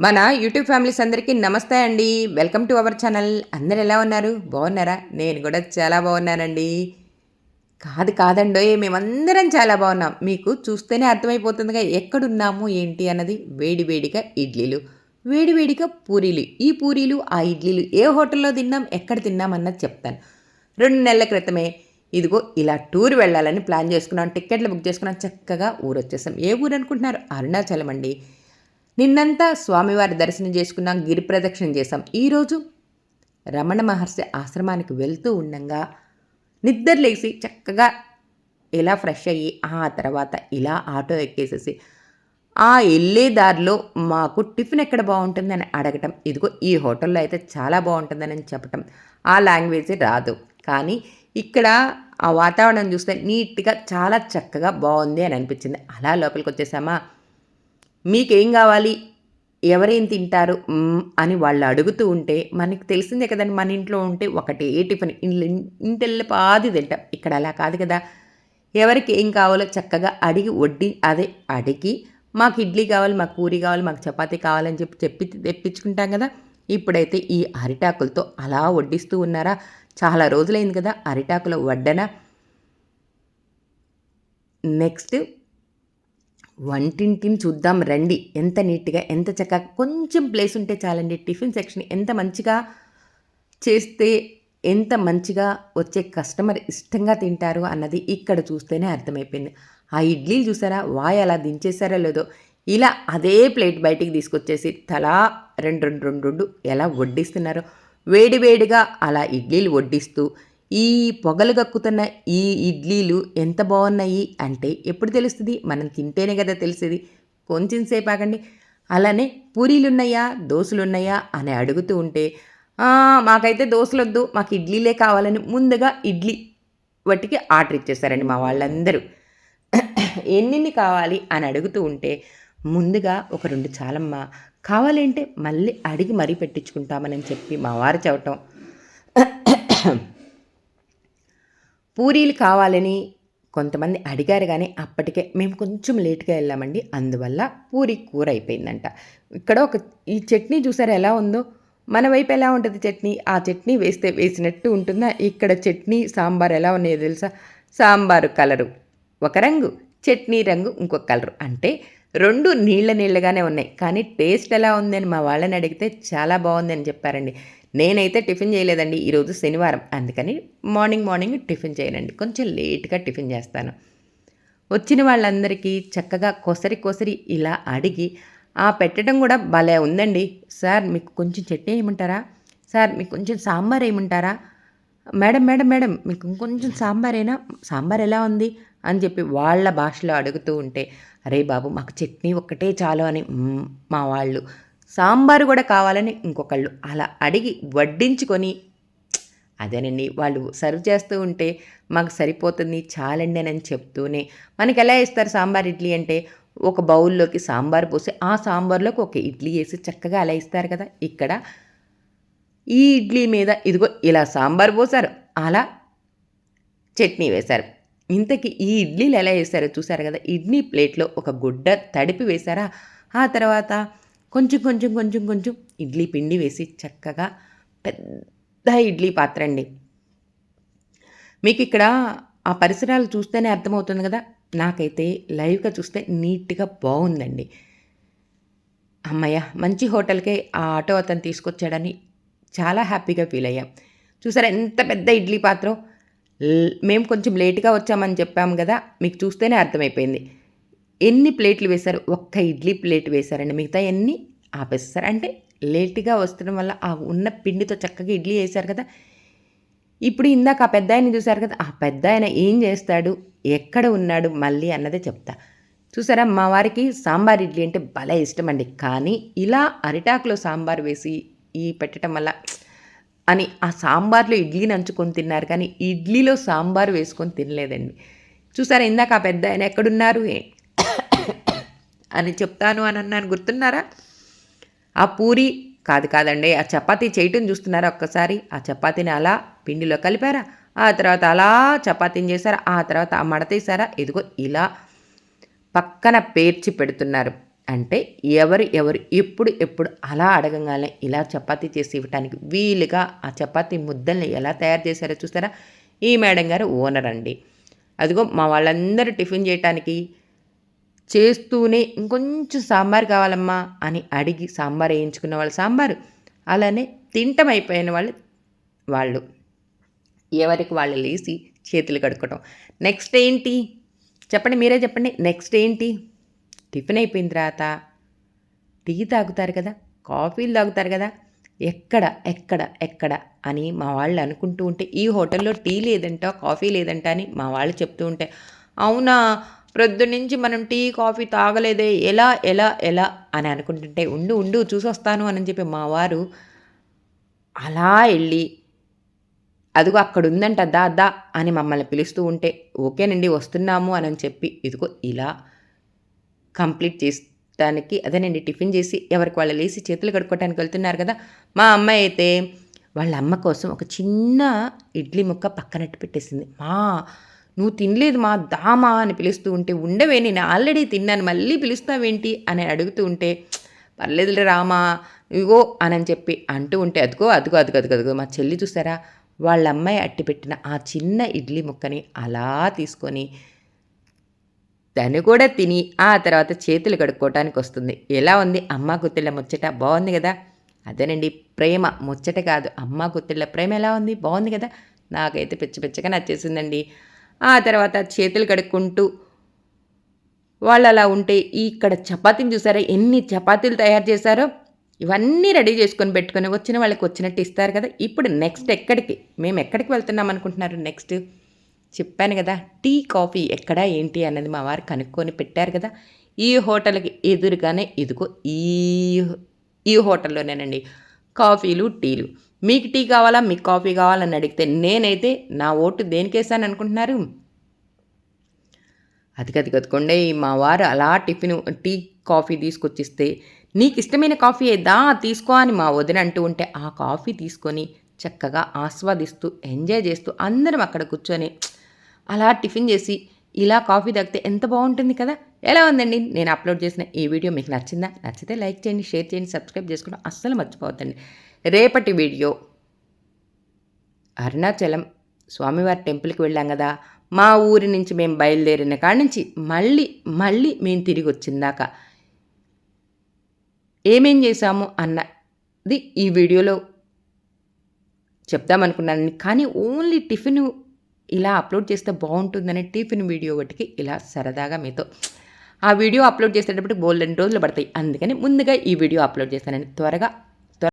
మన YouTube families అందరికీ నమస్తే అండి. Welcome to our channel. అందరు ఎలా ఉన్నారు? బాగున్నారా? నేను కూడా చాలా బాగున్నానండి. కాదండోయ్, మేమందరం చాలా బాగున్నాం. మీకు చూస్తేనే అర్థమైపోతుందిగా ఎక్కడున్నాము ఏంటి అన్నది. వేడి వేడిగా ఇడ్లీలు, వేడి వేడిగా పూరీలు. ఈ పూరీలు ఆ ఇడ్లీలు ఏ హోటల్లో తిన్నాం, ఎక్కడ తిన్నాం అన్నది చెప్తాను. 2 నెలల క్రితమే ఇదిగో ఇలా టూర్ వెళ్ళాలని ప్లాన్ చేసుకున్నాం. టికెట్లు బుక్ చేసుకున్నాం. చక్కగా ఊరొచ్చేసాం. ఏ ఊరు అనుకుంటున్నారు? అరుణాచలం అండి. నిన్నంతా స్వామివారి దర్శనం చేసుకున్నాం, గిరి ప్రదక్షిణ చేశాం. ఈరోజు రమణ మహర్షి ఆశ్రమానికి వెళ్తూ ఉండంగా నిద్రలేసి చక్కగా ఇలా ఫ్రెష్ అయ్యి ఆ తర్వాత ఇలా ఆటో ఎక్కేసేసి ఆ వెళ్ళే దారిలో మాకు టిఫిన్ ఎక్కడ బాగుంటుందని అడగటం, ఇదిగో ఈ హోటల్లో అయితే చాలా బాగుంటుందని చెప్పటం. ఆ లాంగ్వేజ్ రాదు, కానీ ఇక్కడ ఆ వాతావరణం చూస్తే నీట్గా చాలా చక్కగా బాగుంది అని అనిపించింది. అలా లోపలికి వచ్చేసామా. మీకేం కావాలి, ఎవరేం తింటారు అని వాళ్ళు అడుగుతూ ఉంటే మనకి తెలిసిందే కదండి. మన ఇంట్లో ఉంటే ఒకటే టిఫిన్ ఇంటిల్లిపాది తింటాం. ఇక్కడ అలా కాదు కదా. ఎవరికి ఏం కావాలో చక్కగా అడిగి మాకు ఇడ్లీ కావాలి, మాకు పూరి కావాలి, మాకు చపాతీ కావాలని చెప్పి తెప్పించుకుంటాం కదా. ఇప్పుడైతే ఈ అరిటాకులతో అలా వడ్డిస్తూ ఉన్నారా. చాలా రోజులైంది కదా అరిటాకుల వడ్డన. నెక్స్ట్ వంటింటిని చూద్దాం రండి. ఎంత నీట్గా, ఎంత చక్కగా, కొంచెం ప్లేస్ ఉంటే చాలండి. టిఫిన్ సెక్షన్ ఎంత మంచిగా చేస్తే ఎంత మంచిగా వచ్చే కస్టమర్ ఇష్టంగా తింటారు అన్నది ఇక్కడ చూస్తేనే అర్థమైపోయింది. ఆ ఇడ్లీలు చూసారా, వాయి అలా దించేసారో లేదో, ఇలా అదే ప్లేట్ బయటికి తీసుకొచ్చేసి తలా రెండు ఎలా వడ్డిస్తున్నారో. వేడివేడిగా అలా ఇడ్లీలు వడ్డిస్తూ ఈ పొగలు గక్కుతున్న ఈ ఇడ్లీలు ఎంత బాగున్నాయి అంటే ఎప్పుడు తెలుస్తుంది? మనం తింటేనే కదా తెలిసేది. కొంచెం సేపు ఆగండి. అలానే పూరీలున్నాయా, దోశలున్నాయా అని అడుగుతూ ఉంటే మాకైతే దోశలొద్దు, మాకు ఇడ్లీలే కావాలని ముందుగా ఇడ్లీ వాటికి ఆర్డర్ ఇచ్చేసారండి మా వాళ్ళందరూ. ఎన్నిన్ని కావాలి అని అడుగుతూ ఉంటే ముందుగా ఒక 2 చాలమ్మా, కావాలంటే మళ్ళీ అడిగి మరీ పెట్టించుకుంటామని చెప్పి మా వారు చెప్పటం. పూరీలు కావాలని కొంతమంది అడిగారు, కానీ అప్పటికే మేము కొంచెం లేట్గా వెళ్ళామండి. అందువల్ల పూరి కూర అయిపోయిందంట. ఇక్కడ ఈ చట్నీ చూసారా ఎలా ఉందో. మన వైపు ఎలా ఉంటుంది చట్నీ, ఆ చట్నీ వేస్తే వేసినట్టు ఉంటుందా. ఇక్కడ చట్నీ సాంబార్ ఎలా ఉన్నాయో తెలుసా. సాంబారు కలరు ఒక రంగు, చట్నీ రంగు ఇంకొక కలరు. అంటే 2 నీళ్ళగానే ఉన్నాయి. కానీ టేస్ట్ ఎలా ఉందని మా వాళ్ళని అడిగితే చాలా బాగుందని చెప్పారండి. నేనైతే టిఫిన్ చేయలేదండి. ఈరోజు శనివారం, అందుకని మార్నింగ్ టిఫిన్ చేయనండి. కొంచెం లేట్గా టిఫిన్ చేస్తాను. వచ్చిన వాళ్ళందరికీ చక్కగా కొసరి ఇలా అడిగి పెట్టడం కూడా భలే ఉందండి. సార్ మీకు కొంచెం చట్నీ వేయమంటారా, సార్ మీకు కొంచెం సాంబార్ వేయమంటారా, మేడం మీకు ఇంకొంచెం సాంబారేనా, సాంబార్ ఎలా ఉంది అని చెప్పి వాళ్ళ భాషలో అడుగుతూ ఉంటే, అరే బాబు మాకు చట్నీ ఒక్కటే చాలు అని మా వాళ్ళు, సాంబారు కూడా కావాలని ఇంకొకళ్ళు అలా అడిగి వడ్డించుకొని, అదేనండి వాళ్ళు సర్వ్ చేస్తూ ఉంటే మాకు సరిపోతుంది చాలండి అని చెప్తూనే, మనకి ఎలా ఇస్తారు సాంబార్ ఇడ్లీ అంటే, ఒక బౌల్లోకి సాంబార్ పోసి ఆ సాంబార్లోకి ఒక ఇడ్లీ వేసి చక్కగా అలా ఇస్తారు కదా. ఇక్కడ ఈ ఇడ్లీ మీద ఇదిగో ఇలా సాంబార్ పోసారు, అలా చట్నీ వేశారు. ఇంతకీ ఈ ఇడ్లీలు ఎలా వేశారో చూసారు కదా. ఇడ్లీ ప్లేట్లో ఒక గుడ్డ తడిపి వేశారా. ఆ తర్వాత కొంచెం ఇడ్లీ పిండి వేసి చక్కగా పెద్ద ఇడ్లీ పాత్ర అండి. మీకు ఇక్కడ ఆ పరిసరాలు చూస్తేనే అర్థమవుతుంది కదా. నాకైతే లైవ్గా చూస్తే నీట్గా బాగుందండి. అమ్మయ్య, మంచి హోటల్కే ఆ ఆటో అతను తీసుకొచ్చాడని చాలా హ్యాపీగా ఫీల్ అయ్యాం. చూసారా ఎంత పెద్ద ఇడ్లీ పాత్ర. మేము కొంచెం లేట్గా వచ్చామని చెప్పాము కదా, మీకు చూస్తేనే అర్థమైపోయింది. ఎన్ని ప్లేట్లు వేశారు, ఒక్క ఇడ్లీ ప్లేట్ వేశారండి, మిగతా ఎన్ని ఆపేస్తారు. అంటే లేట్గా వస్తడం వల్ల ఆ ఉన్న పిండితో చక్కగా ఇడ్లీ వేశారు కదా. ఇప్పుడు ఇందాక ఆ పెద్ద ఆయన చూశారు కదా, ఆ పెద్ద ఆయన ఏం చేస్తాడు, ఎక్కడ ఉన్నాడు మళ్ళీ అన్నదే చెప్తా. చూసారా మా వారికి సాంబార్ ఇడ్లీ అంటే భలే ఇష్టం అండి. కానీ ఇలా అరిటాకులో సాంబార్ వేసి పెట్టడం వల్ల అని ఆ సాంబార్లో ఇడ్లీ నంచుకొని తిన్నారు, కానీ ఇడ్లీలో సాంబార్ వేసుకొని తినలేదండి. చూసారా ఇందాక ఆ పెద్ద ఆయన ఎక్కడున్నారు అని చెప్తాను అని అన్నాను, గుర్తున్నారా. ఆ పూరి కాదండి, ఆ చపాతీ చేయటం చూస్తున్నారా ఒక్కసారి. ఆ చపాతీని అలా పిండిలో కలిపారా, ఆ తర్వాత అలా చపాతీని చేశారా, ఆ తర్వాత ఆ మడతీసారా, ఇదిగో ఇలా పక్కన పేర్చి పెడుతున్నారు. అంటే ఎవరు ఎప్పుడు అలా అడగంగానే ఇలా చపాతీ చేసి ఇవ్వటానికి వీలుగా ఆ చపాతీ ముద్దల్ని ఎలా తయారు చేశారో చూసారా? ఈ మేడం గారు ఓనర్ అండి. అదిగో మా వాళ్ళందరూ టిఫిన్ చేయటానికి చేస్తూనే ఇంకొంచెం సాంబార్ కావాలమ్మా అని అడిగి సాంబార్ వేయించుకున్న వాళ్ళు సాంబారు, అలానే తింటం అయిపోయిన వాళ్ళు ఎవరికి వాళ్ళు లేసి చేతులు కడుక్కోవటం. నెక్స్ట్ ఏంటి చెప్పండి, మీరే చెప్పండి. నెక్స్ట్ ఏంటి? టిఫిన్ అయిపోయిన తర్వాత టీ తాగుతారు కదా, కాఫీలు తాగుతారు కదా. ఎక్కడ అని మా వాళ్ళు అనుకుంటూ ఉంటే, ఈ హోటల్లో టీ లేదంట, కాఫీ లేదంట అని మా వాళ్ళు చెప్తూ ఉంటే, అవునా ప్రొద్దునుంచి మనం టీ కాఫీ తాగలేదే, ఎలా అని అనుకుంటుంటే, ఉండు చూసొస్తాను అని చెప్పి మా వారు అలా వెళ్ళి అదిగో అక్కడుందంట దా అని మమ్మల్ని పిలుస్తూ ఉంటే, ఓకేనండి వస్తున్నాము అని చెప్పి ఇదిగో ఇలా కంప్లీట్ చేస్తానికి అదేనండి టిఫిన్ చేసి ఎవరికి వాళ్ళు లేసి చేతులు కడుక్కోవటానికి వెళ్తున్నారు కదా. మా అమ్మాయి అయితే వాళ్ళ అమ్మ కోసం ఒక చిన్న ఇడ్లీ ముక్క పక్కనట్టు పెట్టేసింది. నువ్వు తినలేదు మా దామా అని పిలుస్తూ ఉంటే, ఉండవే నేను ఆల్రెడీ తిన్నాను మళ్ళీ పిలుస్తావేంటి అని అడుగుతూ ఉంటే, పర్లేదులే రామా ఇగో అని చెప్పి అంటూ ఉంటే, అదిగో మా చెల్లి చూసారా వాళ్ళ అమ్మాయి అట్టిపెట్టిన ఆ చిన్న ఇడ్లీ ముక్కని అలా తీసుకొని తను కూడా తిని ఆ తర్వాత చేతులు కడుక్కోవటానికి వస్తుంది. ఎలా ఉంది అమ్మ కూతుళ్ళ ముచ్చట? బాగుంది కదా. అదేనండి ప్రేమ, ముచ్చట కాదు, అమ్మ కూతుళ్ళ ప్రేమ ఎలా ఉంది? బాగుంది కదా. నాకైతే పిచ్చగా నచ్చేసిందండి. ఆ తర్వాత చేతులు కడుక్కుంటూ వాళ్ళు అలా ఉంటే, ఇక్కడ చపాతీని చూసారా ఎన్ని చపాతీలు తయారు చేశారో. ఇవన్నీ రెడీ చేసుకొని పెట్టుకొని వచ్చిన వాళ్ళకి వచ్చినట్టు ఇస్తారు కదా. ఇప్పుడు నెక్స్ట్ మేము ఎక్కడికి వెళ్తున్నాం అనుకుంటున్నారు? నెక్స్ట్ చెప్పాను కదా, టీ కాఫీ ఎక్కడ ఏంటి అన్నది మా వారు కనుక్కొని పెట్టారు కదా. ఈ హోటల్కి ఎదురుగానే ఇదిగో ఈ హోటల్లోనేనండి కాఫీలు టీలు. మీకు టీ కావాలా, మీకు కాఫీ కావాలని అడిగితే నేనైతే నా ఓటు దేనికేసాను అనుకుంటున్నారు? అది కదుకోండి మా వారు అలా టీ కాఫీ తీసుకొచ్చిస్తే, నీకు ఇష్టమైన కాఫీ దా తీసుకో అని మా వదిన అంటూ ఉంటే, ఆ కాఫీ తీసుకొని చక్కగా ఆస్వాదిస్తూ ఎంజాయ్ చేస్తూ అందరం అక్కడ కూర్చొని అలా టిఫిన్ చేసి ఇలా కాఫీ తాగితే ఎంత బాగుంటుంది కదా. ఎలా ఉందండి నేను అప్లోడ్ చేసిన ఈ వీడియో మీకు నచ్చిందా? నచ్చితే లైక్ చేయండి, షేర్ చేయండి, సబ్స్క్రైబ్ చేసుకోవడం అస్సలు మర్చిపోవద్దండి. రేపటి వీడియో అరుణాచలం స్వామివారి టెంపుల్కి వెళ్ళాం కదా. మా ఊరి నుంచి మేము బయలుదేరిన కాడి నుంచి మళ్ళీ మేము తిరిగి వచ్చిందాక ఏమేం చేశాము అన్నది ఈ వీడియోలో చెప్దామనుకున్నాను. కానీ ఓన్లీ టిఫిన్ ఇలా అప్లోడ్ చేస్తే బాగుంటుందని టిఫిన్ వీడియో ఒకటికి ఇలా సరదాగా మీతో ఆ వీడియో అప్లోడ్ చేసేటప్పుడు బోల్డెన్ రోజులు పడతాయి. అందుకని ముందుగా ఈ వీడియో అప్లోడ్ చేస్తానండి. త్వరగా